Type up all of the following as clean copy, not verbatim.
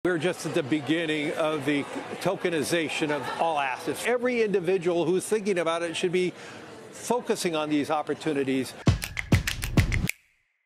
We're just at the beginning of the tokenization of all assets. Every individual who's thinking about it should be focusing on these opportunities.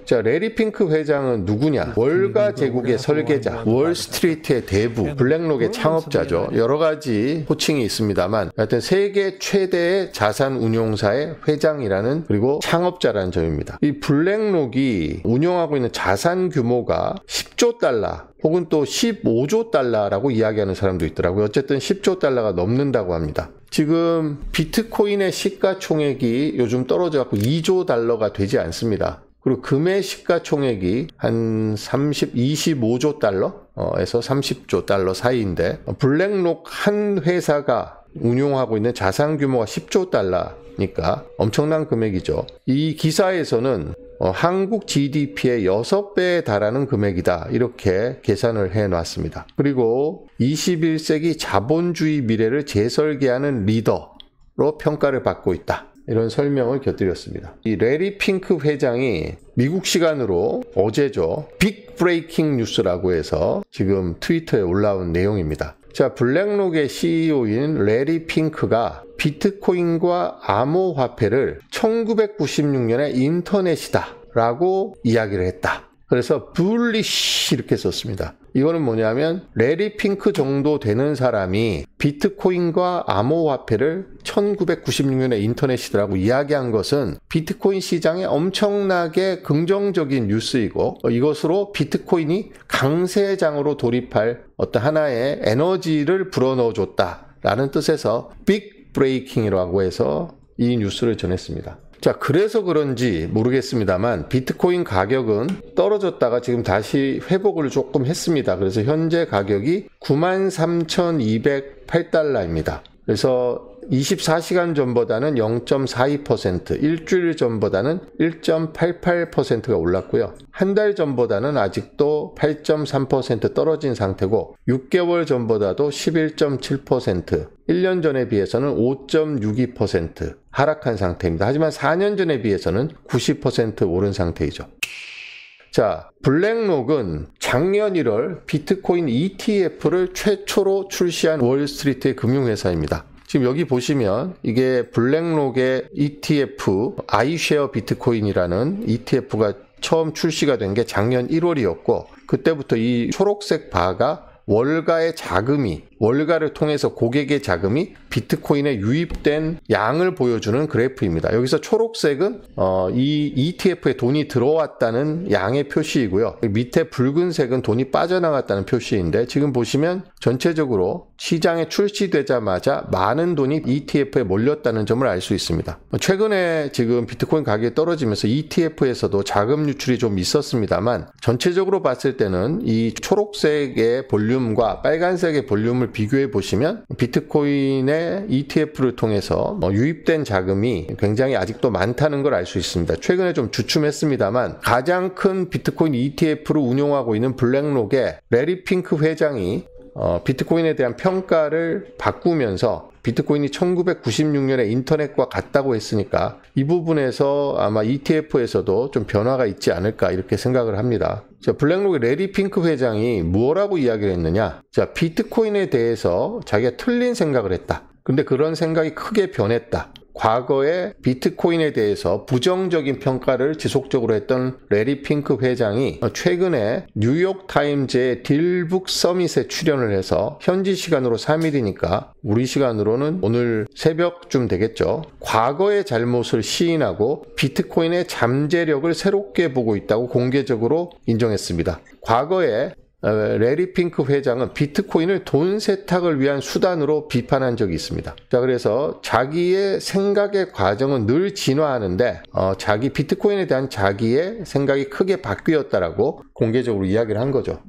자, 레리 핑크 회장은 누구냐? 월가 제국의 설계자, 월스트리트의 대부, 블랙록의 창업자죠. 여러 가지 호칭이 있습니다만 하여튼 세계 최대의 자산 운용사의 회장이라는 그리고 창업자라는 점입니다. 이 블랙록이 운영하고 있는 자산 규모가 10조 달러 혹은 또 15조 달러라고 이야기하는 사람도 있더라고요. 어쨌든 10조 달러가 넘는다고 합니다. 지금 비트코인의 시가총액이 요즘 떨어져갖고 2조 달러가 되지 않습니다. 그리고 금의 시가총액이 한 25조 달러에서 30조 달러 사이인데 블랙록 한 회사가 운용하고 있는 자산 규모가 10조 달러니까 엄청난 금액이죠. 이 기사에서는 한국 GDP의 6배에 달하는 금액이다 이렇게 계산을 해놨습니다. 그리고 21세기 자본주의 미래를 재설계하는 리더로 평가를 받고 있다. 이런 설명을 곁들였습니다. 이 레리 핑크 회장이 미국 시간으로 어제죠. 빅 브레이킹 뉴스라고 해서 지금 트위터에 올라온 내용입니다. 자, 블랙록의 CEO인 레리 핑크가 비트코인과 암호화폐를 1996년에 인터넷이다 라고 이야기를 했다. 그래서 bullish 이렇게 썼습니다. 이거는 뭐냐면 레리 핑크 정도 되는 사람이 비트코인과 암호화폐를 1996년에 인터넷이라고 이야기한 것은 비트코인 시장에 엄청나게 긍정적인 뉴스이고 이것으로 비트코인이 강세장으로 돌입할 어떤 하나의 에너지를 불어넣어줬다라는 뜻에서 빅 브레이킹이라고 해서 이 뉴스를 전했습니다. 자, 그래서 그런지 모르겠습니다만 비트코인 가격은 떨어졌다가 지금 다시 회복을 조금 했습니다. 그래서 현재 가격이 93,208달러입니다. 그래서 24시간 전보다는 0.42%, 일주일 전보다는 1.88%가 올랐고요. 한 달 전보다는 아직도 8.3% 떨어진 상태고 6개월 전보다도 11.7%, 1년 전에 비해서는 5.62% 하락한 상태입니다. 하지만 4년 전에 비해서는 90% 오른 상태이죠. 자, 블랙록은 작년 1월 비트코인 ETF를 최초로 출시한 월스트리트의 금융회사입니다. 지금 여기 보시면 이게 블랙록의 ETF iShare 비트코인이라는 ETF가 처음 출시가 된 게 작년 1월이었고 그때부터 이 초록색 바가 월가의 자금이 월가를 통해서 고객의 자금이 비트코인에 유입된 양을 보여주는 그래프입니다. 여기서 초록색은 이 ETF에 돈이 들어왔다는 양의 표시이고요. 밑에 붉은색은 돈이 빠져나갔다는 표시인데 지금 보시면 전체적으로 시장에 출시되자마자 많은 돈이 ETF에 몰렸다는 점을 알 수 있습니다. 최근에 지금 비트코인 가격이 떨어지면서 ETF에서도 자금 유출이 좀 있었습니다만 전체적으로 봤을 때는 이 초록색의 볼륨과 빨간색의 볼륨을 비교해 보시면 비트코인의 ETF를 통해서 유입된 자금이 굉장히 아직도 많다는 걸 알 수 있습니다. 최근에 좀 주춤했습니다만 가장 큰 비트코인 ETF를 운용하고 있는 블랙록의 레리 핑크 회장이 비트코인에 대한 평가를 바꾸면서 비트코인이 1996년에 인터넷과 같다고 했으니까 이 부분에서 아마 ETF에서도 좀 변화가 있지 않을까 이렇게 생각을 합니다. 자, 블랙록의 레리 핑크 회장이 뭐라고 이야기를 했느냐? 자, 비트코인에 대해서 자기가 틀린 생각을 했다. 근데 그런 생각이 크게 변했다. 과거에 비트코인에 대해서 부정적인 평가를 지속적으로 했던 레리 핑크 회장이 최근에 뉴욕타임즈의 딜북 서밋에 출연을 해서 현지 시간으로 3일이니까 우리 시간으로는 오늘 새벽쯤 되겠죠. 과거의 잘못을 시인하고 비트코인의 잠재력을 새롭게 보고 있다고 공개적으로 인정했습니다. 과거에 레리 핑크 회장은 비트코인을 돈 세탁을 위한 수단으로 비판한 적이 있습니다. 자, 그래서 자기의 생각의 과정은 늘 진화하는데 자기 비트코인에 대한 자기의 생각이 크게 바뀌었다라고 공개적으로 이야기를 한 거죠.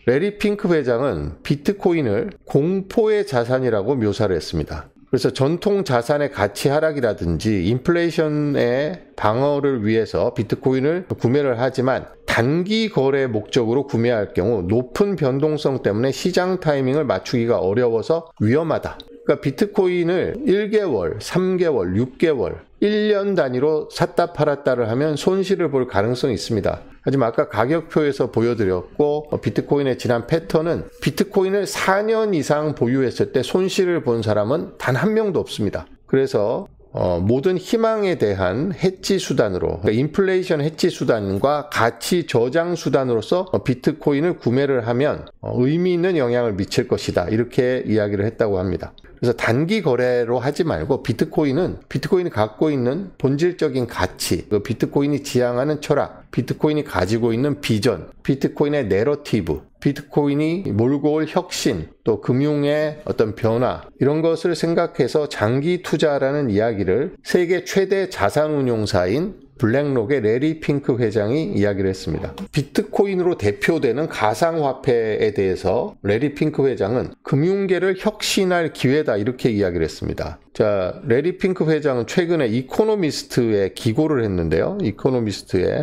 레리 핑크 회장은 비트코인을 공포의 자산이라고 묘사를 했습니다. 그래서 전통 자산의 가치 하락이라든지 인플레이션의 방어를 위해서 비트코인을 구매를 하지만 단기 거래 목적으로 구매할 경우 높은 변동성 때문에 시장 타이밍을 맞추기가 어려워서 위험하다. 그러니까 비트코인을 1개월, 3개월, 6개월, 1년 단위로 샀다 팔았다를 하면 손실을 볼 가능성이 있습니다. 하지만 아까 가격표에서 보여드렸고 비트코인의 지난 패턴은 비트코인을 4년 이상 보유했을 때 손실을 본 사람은 단 한 명도 없습니다. 그래서 모든 희망에 대한 해지 수단으로, 그러니까 인플레이션 해지 수단과 가치 저장 수단으로서 비트코인을 구매를 하면 의미 있는 영향을 미칠 것이다, 이렇게 이야기를 했다고 합니다. 그래서 단기 거래로 하지 말고 비트코인이 갖고 있는 본질적인 가치, 비트코인이 지향하는 철학, 비트코인이 가지고 있는 비전, 비트코인의 내러티브, 비트코인이 몰고 올 혁신, 또 금융의 어떤 변화, 이런 것을 생각해서 장기 투자라는 이야기를 세계 최대 자산운용사인 블랙록의 레리 핑크 회장이 이야기를 했습니다. 비트코인으로 대표되는 가상화폐에 대해서 레리 핑크 회장은 금융계를 혁신할 기회다, 이렇게 이야기를 했습니다. 자, 레리 핑크 회장은 최근에 이코노미스트에 기고를 했는데요.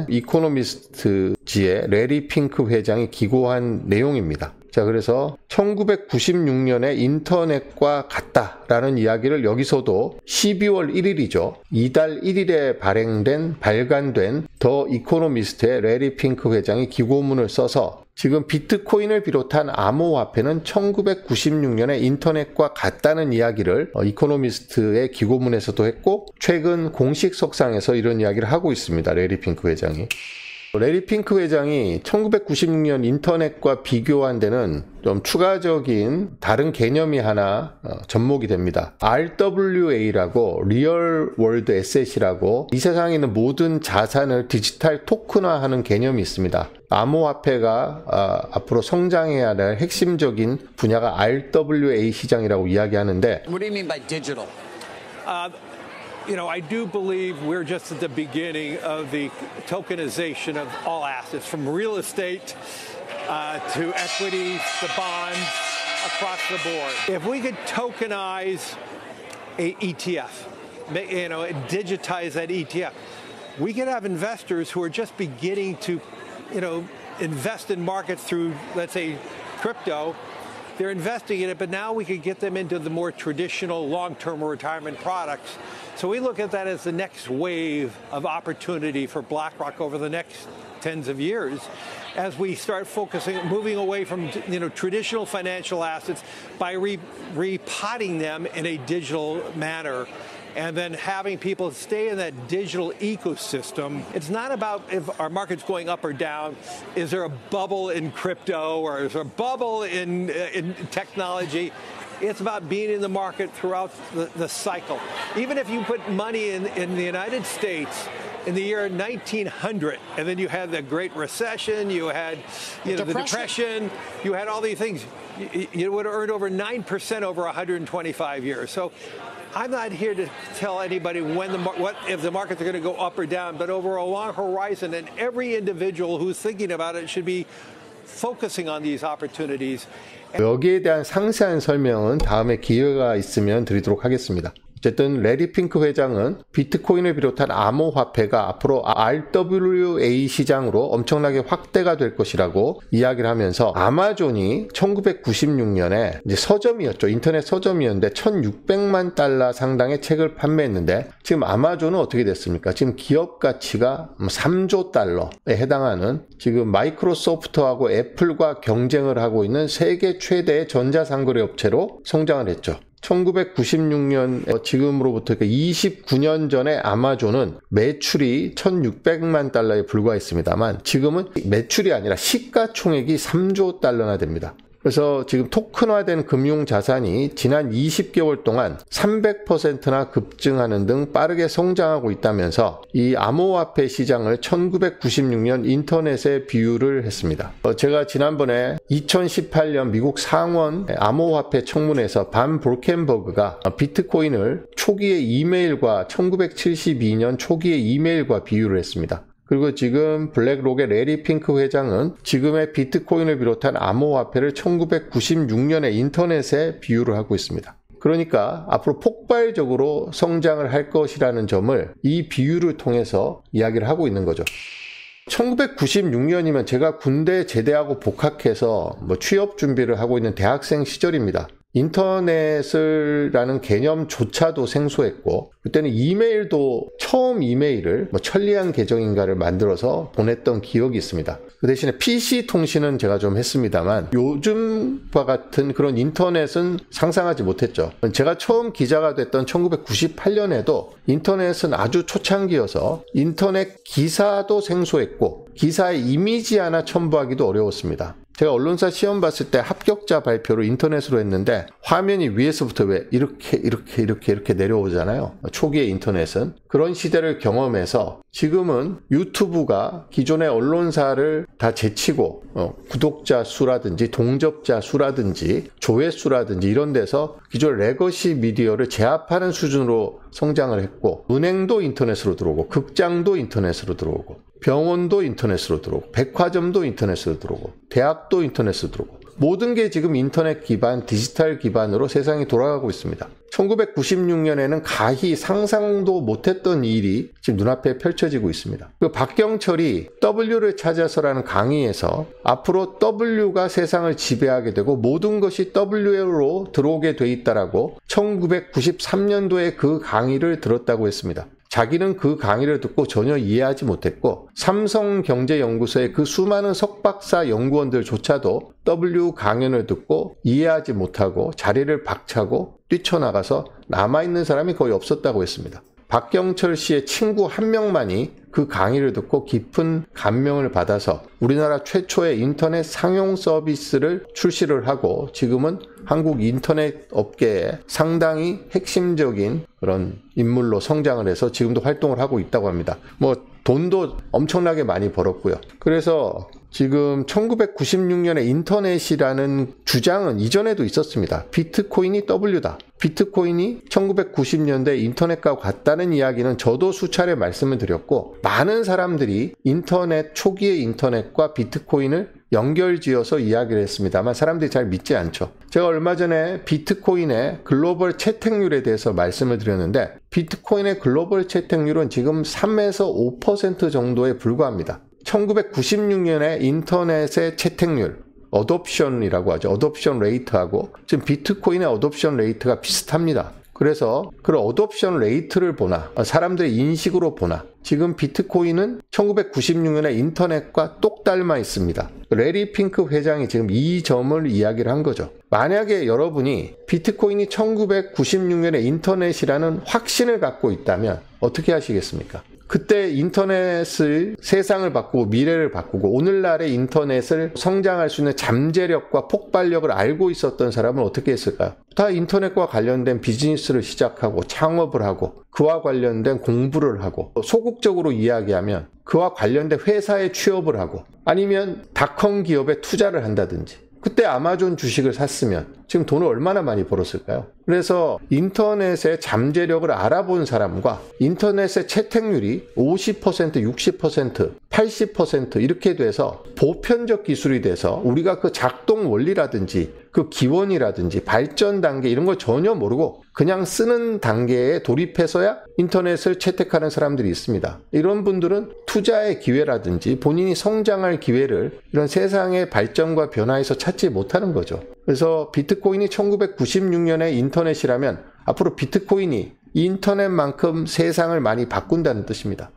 이코노미스트지에 레리 핑크 회장이 기고한 내용입니다. 자, 그래서 1996년에 인터넷과 같다라는 이야기를 여기서도 12월 1일이죠. 이달 1일에 발간된 더 이코노미스트의 레리 핑크 회장이 기고문을 써서 지금 비트코인을 비롯한 암호화폐는 1996년에 인터넷과 같다는 이야기를 이코노미스트의 기고문에서도 했고, 최근 공식 석상에서 이런 이야기를 하고 있습니다. 레리 핑크 회장이. 레리 핑크 회장이 1996년 인터넷과 비교한 데는 좀 추가적인 다른 개념이 하나 접목이 됩니다. RWA라고 리얼 월드 에셋이라고 이 세상에 있는 모든 자산을 디지털 토큰화하는 개념이 있습니다. 암호화폐가 앞으로 성장해야 할 핵심적인 분야가 RWA 시장이라고 이야기하는데, What do you mean by digital? I do believe we're just at the beginning of the tokenization of all assets, from real estate to equities to bonds across the board. If we could tokenize a ETF, digitize that ETF, we could have investors who are just beginning to, invest in markets through, let's say, crypto. They're investing in it, but now we could get them into the more traditional long-term retirement products. So we look at that as the next wave of opportunity for BlackRock over the next tens of years as we start moving away from traditional financial assets by repotting them in a digital manner. And then having people stay in that digital ecosystem. It's not about if our market's going up or down. Is there a bubble in crypto or is there a bubble in technology? It's about being in the market throughout the cycle. Even if you put money in the United States in the year 1900, and then you had the Great Recession, you had the Depression, you had all these things, you would have earned over 9% over 125 years. So I'm not here to tell anybody if the markets are going to go up or down, but over a long horizon, and every individual who's thinking about it should be focusing on these opportunities. 여기에 대한 상세한 설명은 다음에 기회가 있으면 드리도록 하겠습니다. 어쨌든 레리 핑크 회장은 비트코인을 비롯한 암호화폐가 앞으로 RWA 시장으로 엄청나게 확대가 될 것이라고 이야기를 하면서, 아마존이 1996년에 이제 서점이었죠. 인터넷 서점이었는데 1,600만 달러 상당의 책을 판매했는데, 지금 아마존은 어떻게 됐습니까? 지금 기업 가치가 3조 달러에 해당하는, 지금 마이크로소프트하고 애플과 경쟁을 하고 있는 세계 최대의 전자상거래 업체로 성장을 했죠. 1996년 지금으로부터 29년 전에 아마존은 매출이 1,600만 달러에 불과했습니다만, 지금은 매출이 아니라 시가총액이 3조 달러나 됩니다. 그래서 지금 토큰화된 금융자산이 지난 20개월 동안 300%나 급증하는 등 빠르게 성장하고 있다면서 이 암호화폐 시장을 1996년 인터넷에 비유를 했습니다. 제가 지난번에 2018년 미국 상원 암호화폐 청문회에서 반 볼켄버그가 비트코인을 초기의 이메일과 1972년 초기의 이메일과 비유를 했습니다. 그리고 지금 블랙록의 레리 핑크 회장은 지금의 비트코인을 비롯한 암호화폐를 1996년에 인터넷에 비유를 하고 있습니다. 그러니까 앞으로 폭발적으로 성장을 할 것이라는 점을 이 비유를 통해서 이야기를 하고 있는 거죠. 1996년이면 제가 군대 제대하고 복학해서 취업 준비를 하고 있는 대학생 시절입니다. 인터넷이라는 개념조차도 생소했고, 그때는 이메일도 처음 이메일을 천리안 계정인가를 만들어서 보냈던 기억이 있습니다. 그 대신에 PC 통신은 제가 좀 했습니다만 요즘과 같은 그런 인터넷은 상상하지 못했죠. 제가 처음 기자가 됐던 1998년에도 인터넷은 아주 초창기여서 인터넷 기사도 생소했고 기사의 이미지 하나 첨부하기도 어려웠습니다. 제가 언론사 시험 봤을 때 합격자 발표를 인터넷으로 했는데 화면이 위에서부터 왜 이렇게 내려오잖아요. 초기의 인터넷은. 그런 시대를 경험해서 지금은 유튜브가 기존의 언론사를 다 제치고 구독자 수라든지 동접자 수라든지 조회수라든지 이런 데서 기존 레거시 미디어를 제압하는 수준으로 성장을 했고, 은행도 인터넷으로 들어오고 극장도 인터넷으로 들어오고 병원도 인터넷으로 들어오고 백화점도 인터넷으로 들어오고 대학도 인터넷으로 들어오고 모든 게 지금 인터넷 기반, 디지털 기반으로 세상이 돌아가고 있습니다. 1996년에는 가히 상상도 못했던 일이 지금 눈앞에 펼쳐지고 있습니다. 그 박경철이 W를 찾아서라는 강의에서 앞으로 W가 세상을 지배하게 되고 모든 것이 W로 들어오게 돼 있다라고 1993년도에 그 강의를 들었다고 했습니다. 자기는 그 강의를 듣고 전혀 이해하지 못했고 삼성경제연구소의 그 수많은 석박사 연구원들조차도 W 강연을 듣고 이해하지 못하고 자리를 박차고 뛰쳐나가서 남아있는 사람이 거의 없었다고 했습니다. 박경철 씨의 친구 한 명만이 그 강의를 듣고 깊은 감명을 받아서 우리나라 최초의 인터넷 상용 서비스를 출시를 하고 지금은 한국 인터넷 업계에 상당히 핵심적인 그런 인물로 성장을 해서 지금도 활동을 하고 있다고 합니다. 돈도 엄청나게 많이 벌었고요. 그래서 지금 1996년에 인터넷이라는 주장은 이전에도 있었습니다. 비트코인이 W다. 비트코인이 1990년대 인터넷과 같다는 이야기는 저도 수차례 말씀을 드렸고 많은 사람들이 인터넷 초기의 인터넷과 비트코인을 연결지어서 이야기를 했습니다만 사람들이 잘 믿지 않죠. 제가 얼마 전에 비트코인의 글로벌 채택률에 대해서 말씀을 드렸는데 비트코인의 글로벌 채택률은 지금 3에서 5% 정도에 불과합니다. 1996년에 인터넷의 채택률, 어뎨션이라고 하죠. 어뎨션 레이트하고 지금 비트코인의 어뎨션 레이트가 비슷합니다. 그래서 그 어뎨션 레이트를 보나 사람들의 인식으로 보나 지금 비트코인은 1996년에 인터넷과 똑 닮아 있습니다. 레리 핑크 회장이 지금 이 점을 이야기를 한 거죠. 만약에 여러분이 비트코인이 1996년에 인터넷이라는 확신을 갖고 있다면 어떻게 하시겠습니까? 그때 인터넷을 세상을 바꾸고 미래를 바꾸고 오늘날의 인터넷을 성장할 수 있는 잠재력과 폭발력을 알고 있었던 사람은 어떻게 했을까요? 다 인터넷과 관련된 비즈니스를 시작하고 창업을 하고 그와 관련된 공부를 하고 소극적으로 이야기하면 그와 관련된 회사에 취업을 하고 아니면 닷컴 기업에 투자를 한다든지 그때 아마존 주식을 샀으면 지금 돈을 얼마나 많이 벌었을까요? 그래서 인터넷의 잠재력을 알아본 사람과 인터넷의 채택률이 50%, 60%, 80% 이렇게 돼서 보편적 기술이 돼서 우리가 그 작동 원리라든지 그 기원이라든지 발전 단계 이런 걸 전혀 모르고 그냥 쓰는 단계에 돌입해서야 인터넷을 채택하는 사람들이 있습니다. 이런 분들은 투자의 기회라든지 본인이 성장할 기회를 이런 세상의 발전과 변화에서 찾지 못하는 거죠. 그래서 비트코인이 1996년에 인터넷이라면 앞으로 비트코인이 인터넷만큼 세상을 많이 바꾼다는 뜻입니다.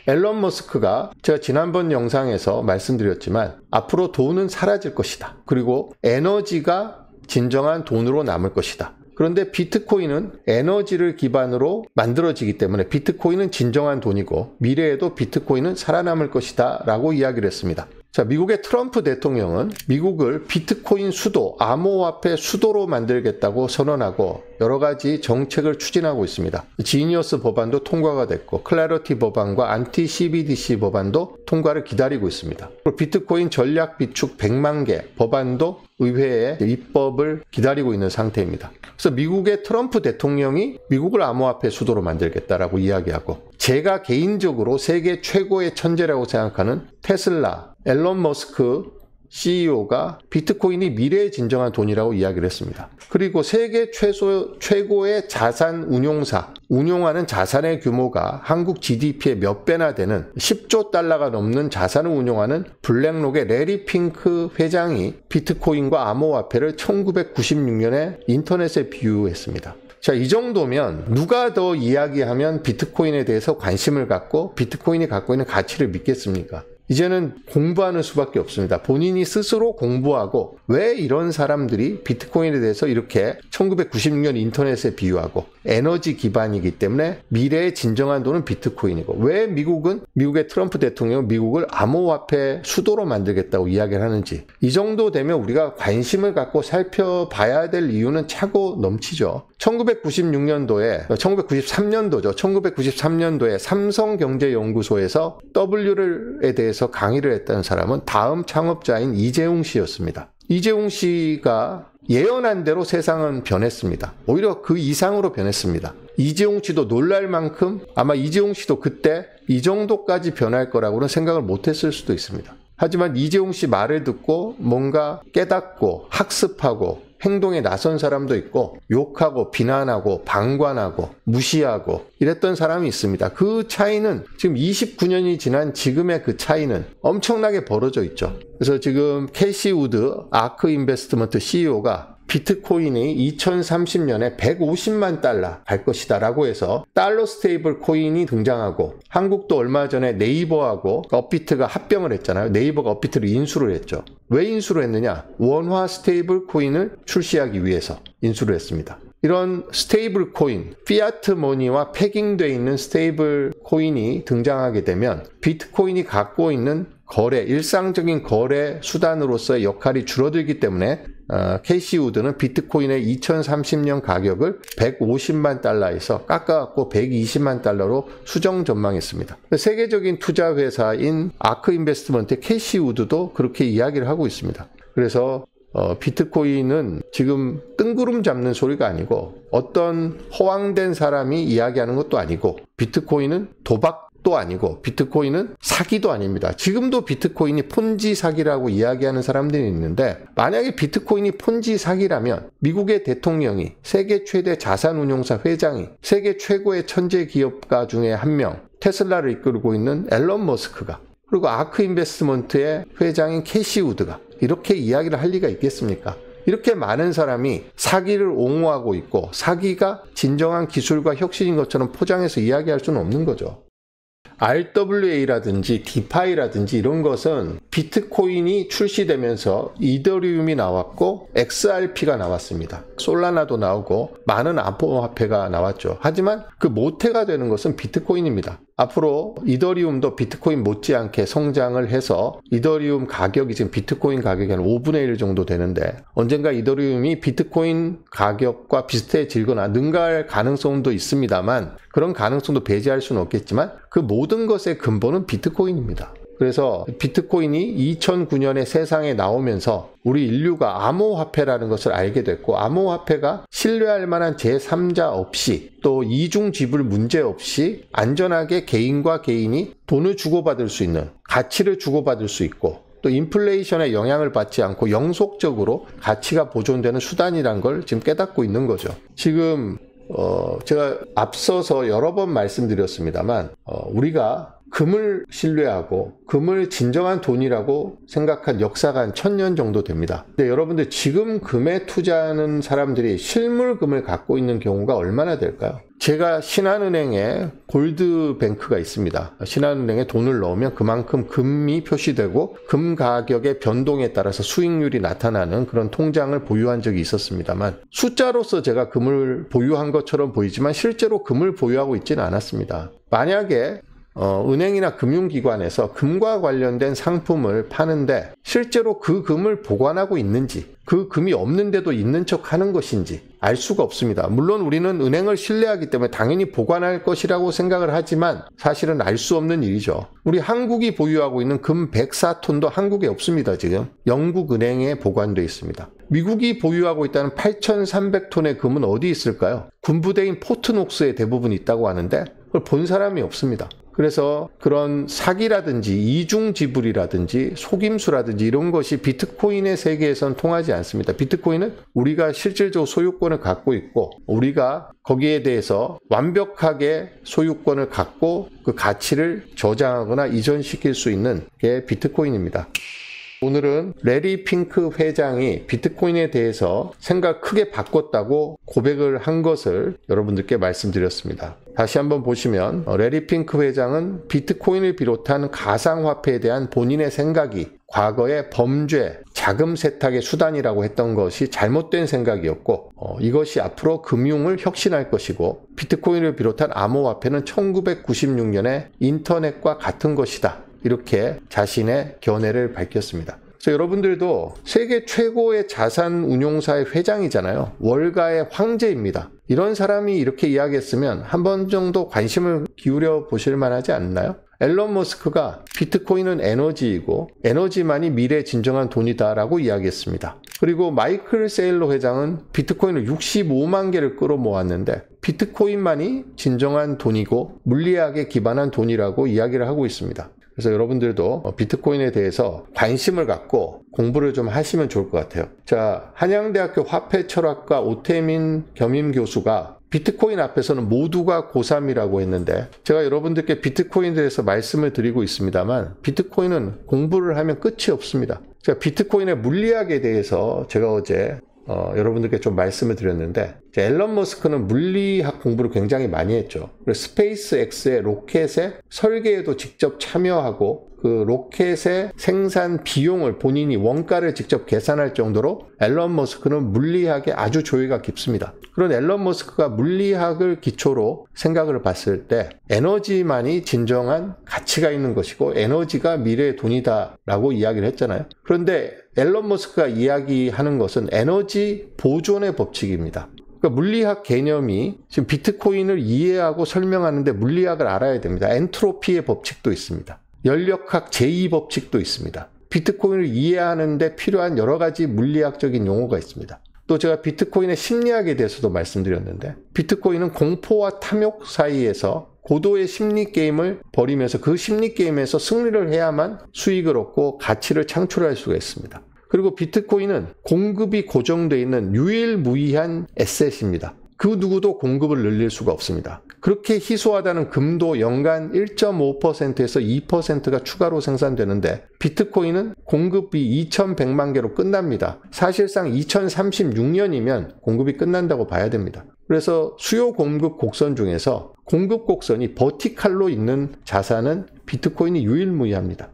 앨런 머스크가 제가 지난번 영상에서 말씀드렸지만 앞으로 돈은 사라질 것이다. 그리고 에너지가 진정한 돈으로 남을 것이다. 그런데 비트코인은 에너지를 기반으로 만들어지기 때문에 비트코인은 진정한 돈이고 미래에도 비트코인은 살아남을 것이다 라고 이야기를 했습니다. 자, 미국의 트럼프 대통령은 미국을 비트코인 수도, 암호화폐 수도로 만들겠다고 선언하고 여러 가지 정책을 추진하고 있습니다. 지니어스 법안도 통과가 됐고 클래리티 법안과 안티 CBDC 법안도 통과를 기다리고 있습니다. 그리고 비트코인 전략 비축 100만 개 법안도 의회에 입법을 기다리고 있는 상태입니다. 그래서 미국의 트럼프 대통령이 미국을 암호화폐 수도로 만들겠다라고 이야기하고 제가 개인적으로 세계 최고의 천재라고 생각하는 테슬라, 앨런 머스크 CEO가 비트코인이 미래의 진정한 돈이라고 이야기를 했습니다. 그리고 세계 최고의 자산 운용사, 운용하는 자산의 규모가 한국 GDP의 몇 배나 되는 10조 달러가 넘는 자산을 운용하는 블랙록의 레리 핑크 회장이 비트코인과 암호화폐를 1996년에 인터넷에 비유했습니다. 자, 이 정도면 누가 더 이야기하면 비트코인에 대해서 관심을 갖고 비트코인이 갖고 있는 가치를 믿겠습니까? 이제는 공부하는 수밖에 없습니다. 본인이 스스로 공부하고 왜 이런 사람들이 비트코인에 대해서 이렇게 1996년 인터넷에 비유하고 에너지 기반이기 때문에 미래의 진정한 돈은 비트코인이고 왜 미국의 트럼프 대통령은 미국을 암호화폐 수도로 만들겠다고 이야기를 하는지 이 정도 되면 우리가 관심을 갖고 살펴봐야 될 이유는 차고 넘치죠. 1993년도에 삼성경제연구소에서 W에 대해서 강의를 했다는 사람은 다음 창업자인 이재용 씨였습니다. 이재용 씨가 예언한 대로 세상은 변했습니다. 오히려 그 이상으로 변했습니다. 이재용 씨도 놀랄 만큼 아마 이재용 씨도 그때 이 정도까지 변할 거라고는 생각을 못했을 수도 있습니다. 하지만 이재용 씨 말을 듣고 뭔가 깨닫고 학습하고 행동에 나선 사람도 있고 욕하고 비난하고 방관하고 무시하고 이랬던 사람이 있습니다. 그 차이는 지금 29년이 지난 지금의 그 차이는 엄청나게 벌어져 있죠. 그래서 지금 캐시 우드 아크 인베스트먼트 CEO가 비트코인이 2030년에 150만 달러 갈 것이다 라고 해서 달러 스테이블 코인이 등장하고 한국도 얼마 전에 네이버하고 업비트가 합병을 했잖아요. 네이버가 업비트를 인수를 했죠. 왜 인수를 했느냐? 원화 스테이블 코인을 출시하기 위해서 인수를 했습니다. 이런 스테이블 코인, 피아트 머니와 패깅되어 있는 스테이블 코인이 등장하게 되면 비트코인이 갖고 있는 거래, 일상적인 거래 수단으로서의 역할이 줄어들기 때문에 캐시 우드는 비트코인의 2030년 가격을 150만 달러에서 깎아갖고 120만 달러로 수정 전망했습니다. 세계적인 투자 회사인 아크 인베스트먼트의 캐시 우드도 그렇게 이야기를 하고 있습니다. 그래서 비트코인은 지금 뜬구름 잡는 소리가 아니고 어떤 허황된 사람이 이야기하는 것도 아니고 비트코인은 도박도 아니고 비트코인은 사기도 아닙니다. 지금도 비트코인이 폰지 사기라고 이야기하는 사람들이 있는데 만약에 비트코인이 폰지 사기라면 미국의 대통령이 세계 최대 자산운용사 회장이 세계 최고의 천재 기업가 중에 한 명 테슬라를 이끌고 있는 앨런 머스크가 그리고 아크 인베스트먼트의 회장인 캐시 우드가 이렇게 이야기를 할 리가 있겠습니까? 이렇게 많은 사람이 사기를 옹호하고 있고 사기가 진정한 기술과 혁신인 것처럼 포장해서 이야기할 수는 없는 거죠. RWA라든지 디파이라든지 이런 것은 비트코인이 출시되면서 이더리움이 나왔고 XRP가 나왔습니다. 솔라나도 나오고 많은 암호화폐가 나왔죠. 하지만 그 모태가 되는 것은 비트코인입니다. 앞으로 이더리움도 비트코인 못지않게 성장을 해서 이더리움 가격이 지금 비트코인 가격이 한 5분의 1 정도 되는데 언젠가 이더리움이 비트코인 가격과 비슷해지거나 능가할 가능성도 있습니다만 그런 가능성도 배제할 수는 없겠지만 그 모든 것의 근본은 비트코인입니다. 그래서 비트코인이 2009년에 세상에 나오면서 우리 인류가 암호화폐라는 것을 알게 됐고 암호화폐가 신뢰할 만한 제3자 없이 또 이중 지불 문제 없이 안전하게 개인과 개인이 돈을 주고받을 수 있는 가치를 주고받을 수 있고 또 인플레이션에 영향을 받지 않고 영속적으로 가치가 보존되는 수단이란 걸 지금 깨닫고 있는 거죠. 지금 제가 앞서서 여러 번 말씀드렸습니다만 우리가 금을 신뢰하고 금을 진정한 돈이라고 생각한 역사가 한 1000년 정도 됩니다. 근데 여러분들 지금 금에 투자하는 사람들이 실물금을 갖고 있는 경우가 얼마나 될까요? 제가 신한은행에 골드뱅크가 있습니다. 신한은행에 돈을 넣으면 그만큼 금이 표시되고 금 가격의 변동에 따라서 수익률이 나타나는 그런 통장을 보유한 적이 있었습니다만 숫자로서 제가 금을 보유한 것처럼 보이지만 실제로 금을 보유하고 있지는 않았습니다. 만약에 은행이나 금융기관에서 금과 관련된 상품을 파는데 실제로 그 금을 보관하고 있는지 그 금이 없는데도 있는 척 하는 것인지 알 수가 없습니다. 물론 우리는 은행을 신뢰하기 때문에 당연히 보관할 것이라고 생각을 하지만 사실은 알 수 없는 일이죠. 우리 한국이 보유하고 있는 금 104톤도 한국에 없습니다. 지금 영국은행에 보관되어 있습니다. 미국이 보유하고 있다는 8,300톤의 금은 어디 있을까요? 군부대인 포트녹스에 대부분 있다고 하는데 그걸 본 사람이 없습니다. 그래서 그런 사기라든지 이중 지불이라든지 속임수라든지 이런 것이 비트코인의 세계에선 통하지 않습니다. 비트코인은 우리가 실질적으로 소유권을 갖고 있고 우리가 거기에 대해서 완벽하게 소유권을 갖고 그 가치를 저장하거나 이전시킬 수 있는 게 비트코인입니다. 오늘은 레리 핑크 회장이 비트코인에 대해서 생각 크게 바꿨다고 고백을 한 것을 여러분들께 말씀드렸습니다. 다시 한번 보시면 레리 핑크 회장은 비트코인을 비롯한 가상화폐에 대한 본인의 생각이 과거의 범죄, 자금 세탁의 수단이라고 했던 것이 잘못된 생각이었고 이것이 앞으로 금융을 혁신할 것이고 비트코인을 비롯한 암호화폐는 1996년에 인터넷과 같은 것이다. 이렇게 자신의 견해를 밝혔습니다. 그래서 여러분들도 세계 최고의 자산 운용사의 회장이잖아요. 월가의 황제입니다. 이런 사람이 이렇게 이야기했으면 한 번 정도 관심을 기울여 보실 만하지 않나요? 앨런 머스크가 비트코인은 에너지이고 에너지만이 미래의 진정한 돈이다라고 이야기했습니다. 그리고 마이클 세일러 회장은 비트코인을 65만 개를 끌어모았는데 비트코인만이 진정한 돈이고 물리학에 기반한 돈이라고 이야기를 하고 있습니다. 그래서 여러분들도 비트코인에 대해서 관심을 갖고 공부를 좀 하시면 좋을 것 같아요. 자, 한양대학교 화폐철학과 오태민 겸임 교수가 비트코인 앞에서는 모두가 고3이라고 했는데 제가 여러분들께 비트코인에 대해서 말씀을 드리고 있습니다만 비트코인은 공부를 하면 끝이 없습니다. 자, 비트코인의 물리학에 대해서 제가 어제 여러분들께 좀 말씀을 드렸는데 앨런 머스크는 물리학 공부를 굉장히 많이 했죠. 그래서 스페이스X의 로켓의 설계에도 직접 참여하고 그 로켓의 생산 비용을 본인이 원가를 직접 계산할 정도로 앨런 머스크는 물리학에 아주 조예가 깊습니다. 그런 앨런 머스크가 물리학을 기초로 생각을 봤을 때 에너지만이 진정한 가치가 있는 것이고 에너지가 미래의 돈이다 라고 이야기를 했잖아요. 그런데 앨런 머스크가 이야기하는 것은 에너지 보존의 법칙입니다. 그러니까 물리학 개념이 지금 비트코인을 이해하고 설명하는데 물리학을 알아야 됩니다. 엔트로피의 법칙도 있습니다. 연력학 제2법칙도 있습니다. 비트코인을 이해하는데 필요한 여러 가지 물리학적인 용어가 있습니다. 또 제가 비트코인의 심리학에 대해서도 말씀드렸는데 비트코인은 공포와 탐욕 사이에서 고도의 심리 게임을 벌이면서 그 심리 게임에서 승리를 해야만 수익을 얻고 가치를 창출할 수가 있습니다. 그리고 비트코인은 공급이 고정되어 있는 유일무이한 에셋입니다. 그 누구도 공급을 늘릴 수가 없습니다. 그렇게 희소하다는 금도 연간 1.5%에서 2%가 추가로 생산되는데 비트코인은 공급이 2100만 개로 끝납니다. 사실상 2036년이면 공급이 끝난다고 봐야 됩니다. 그래서 수요 공급 곡선 중에서 공급 곡선이 버티칼로 있는 자산은 비트코인이 유일무이합니다.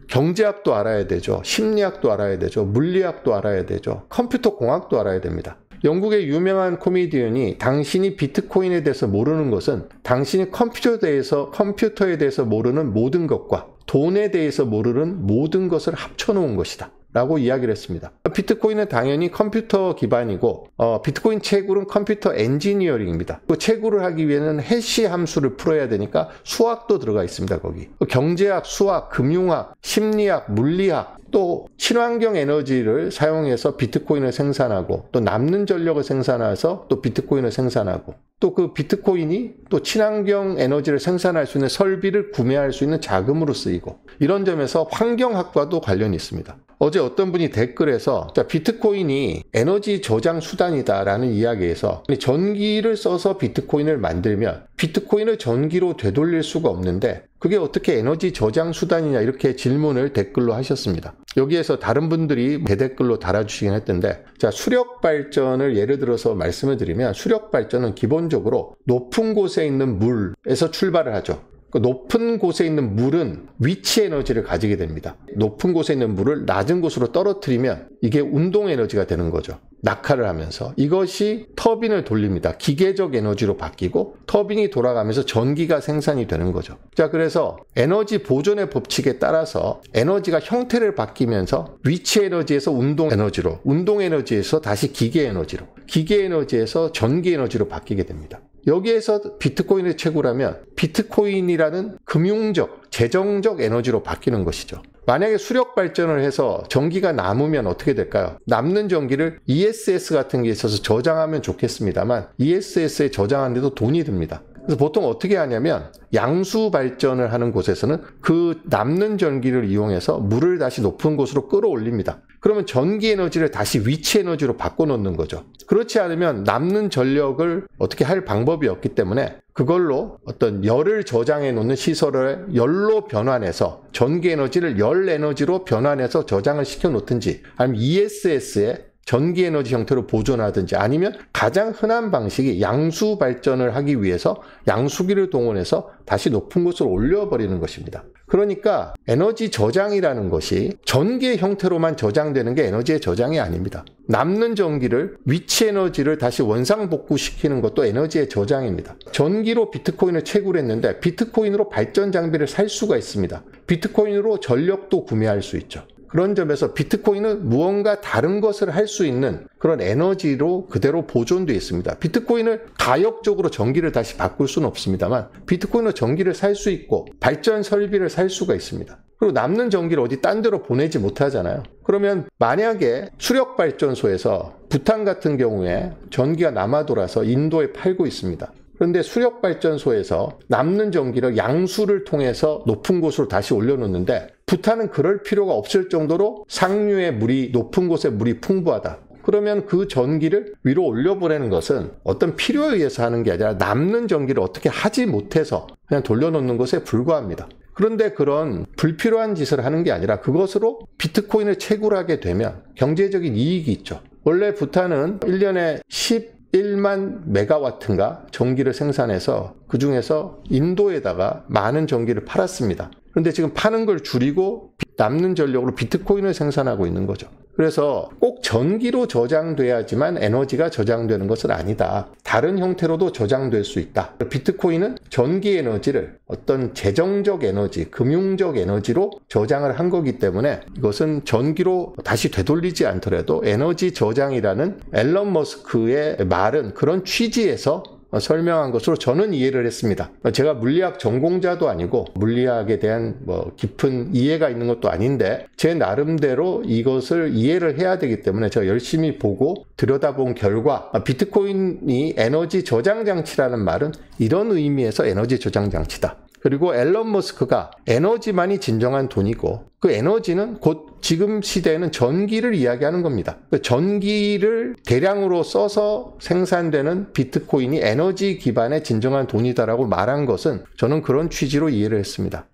경제학도 알아야 되죠. 심리학도 알아야 되죠. 물리학도 알아야 되죠. 컴퓨터 공학도 알아야 됩니다. 영국의 유명한 코미디언이 당신이 비트코인에 대해서 모르는 것은 당신이 컴퓨터에 대해서 모르는 모든 것과 돈에 대해서 모르는 모든 것을 합쳐놓은 것이다 라고 이야기를 했습니다. 비트코인은 당연히 컴퓨터 기반이고 비트코인 채굴은 컴퓨터 엔지니어링입니다. 그 채굴을 하기 위해서는 해시 함수를 풀어야 되니까 수학도 들어가 있습니다. 거기 경제학, 수학, 금융학, 심리학, 물리학 또 친환경 에너지를 사용해서 비트코인을 생산하고 또 남는 전력을 생산해서 또 비트코인을 생산하고 또 그 비트코인이 또 친환경 에너지를 생산할 수 있는 설비를 구매할 수 있는 자금으로 쓰이고 이런 점에서 환경학과도 관련이 있습니다. 어제 어떤 분이 댓글에서 비트코인이 에너지 저장 수단이다라는 이야기에서 전기를 써서 비트코인을 만들면 비트코인을 전기로 되돌릴 수가 없는데 그게 어떻게 에너지 저장 수단이냐 이렇게 질문을 댓글로 하셨습니다. 여기에서 다른 분들이 대댓글로 달아주시긴 했던데 수력 발전을 예를 들어서 말씀을 드리면 수력 발전은 기본적으로 높은 곳에 있는 물에서 출발을 하죠. 높은 곳에 있는 물은 위치 에너지를 가지게 됩니다. 높은 곳에 있는 물을 낮은 곳으로 떨어뜨리면 이게 운동 에너지가 되는 거죠. 낙하를 하면서 이것이 터빈을 돌립니다. 기계적 에너지로 바뀌고 터빈이 돌아가면서 전기가 생산이 되는 거죠. 그래서 에너지 보존의 법칙에 따라서 에너지가 형태를 바뀌면서 위치 에너지에서 운동 에너지로, 운동 에너지에서 다시 기계 에너지로, 기계 에너지에서 전기 에너지로 바뀌게 됩니다. 여기에서 비트코인을 채굴하면 비트코인이라는 금융적, 재정적 에너지로 바뀌는 것이죠. 만약에 수력 발전을 해서 전기가 남으면 어떻게 될까요? 남는 전기를 ESS 같은 게 있어서 저장하면 좋겠습니다만 ESS에 저장하는데도 돈이 듭니다. 그래서 보통 어떻게 하냐면 양수 발전을 하는 곳에서는 그 남는 전기를 이용해서 물을 다시 높은 곳으로 끌어올립니다. 그러면 전기 에너지를 다시 위치 에너지로 바꿔놓는 거죠. 그렇지 않으면 남는 전력을 어떻게 할 방법이 없기 때문에 그걸로 어떤 열을 저장해 놓는 시설을 열로 변환해서 전기 에너지를 열 에너지로 변환해서 저장을 시켜 놓든지 아니면 ESS에 전기 에너지 형태로 보존하든지 아니면 가장 흔한 방식이 양수 발전을 하기 위해서 양수기를 동원해서 다시 높은 곳으로 올려버리는 것입니다. 그러니까 에너지 저장이라는 것이 전기의 형태로만 저장되는 게 에너지의 저장이 아닙니다. 남는 전기를 위치 에너지를 다시 원상복구시키는 것도 에너지의 저장입니다. 전기로 비트코인을 채굴 했는데 비트코인으로 발전 장비를 살 수가 있습니다. 비트코인으로 전력도 구매할 수 있죠. 그런 점에서 비트코인은 무언가 다른 것을 할 수 있는 그런 에너지로 그대로 보존되어 있습니다. 비트코인을 가역적으로 전기를 다시 바꿀 수는 없습니다만 비트코인으로 전기를 살 수 있고 발전 설비를 살 수가 있습니다. 그리고 남는 전기를 어디 딴 데로 보내지 못하잖아요. 그러면 만약에 수력발전소에서 부탄 같은 경우에 전기가 남아 돌아서 인도에 팔고 있습니다. 그런데 수력발전소에서 남는 전기를 양수를 통해서 높은 곳으로 다시 올려놓는데 부탄은 그럴 필요가 없을 정도로 상류의 물이 높은 곳에 물이 풍부하다. 그러면 그 전기를 위로 올려보내는 것은 어떤 필요에 의해서 하는 게 아니라 남는 전기를 어떻게 하지 못해서 그냥 돌려놓는 것에 불과합니다. 그런데 그런 불필요한 짓을 하는 게 아니라 그것으로 비트코인을 채굴하게 되면 경제적인 이익이 있죠. 원래 부탄은 1년에 11만 메가와트인가 전기를 생산해서 그 중에서 인도에다가 많은 전기를 팔았습니다. 그런데 지금 파는 걸 줄이고 남는 전력으로 비트코인을 생산하고 있는 거죠. 그래서 꼭 전기로 저장돼야지만 에너지가 저장되는 것은 아니다. 다른 형태로도 저장될 수 있다. 비트코인은 전기 에너지를 어떤 재정적 에너지, 금융적 에너지로 저장을 한 거기 때문에 이것은 전기로 다시 되돌리지 않더라도 에너지 저장이라는 앨런 머스크의 말은 그런 취지에서 설명한 것으로 저는 이해를 했습니다. 제가 물리학 전공자도 아니고 물리학에 대한 깊은 이해가 있는 것도 아닌데 제 나름대로 이것을 이해를 해야 되기 때문에 제가 열심히 보고 들여다본 결과 비트코인이 에너지 저장 장치라는 말은 이런 의미에서 에너지 저장 장치다. 그리고 앨런 머스크가 에너지만이 진정한 돈이고 그 에너지는 곧 지금 시대에는 전기를 이야기하는 겁니다. 전기를 대량으로 써서 생산되는 비트코인이 에너지 기반의 진정한 돈이다라고 말한 것은 저는 그런 취지로 이해를 했습니다.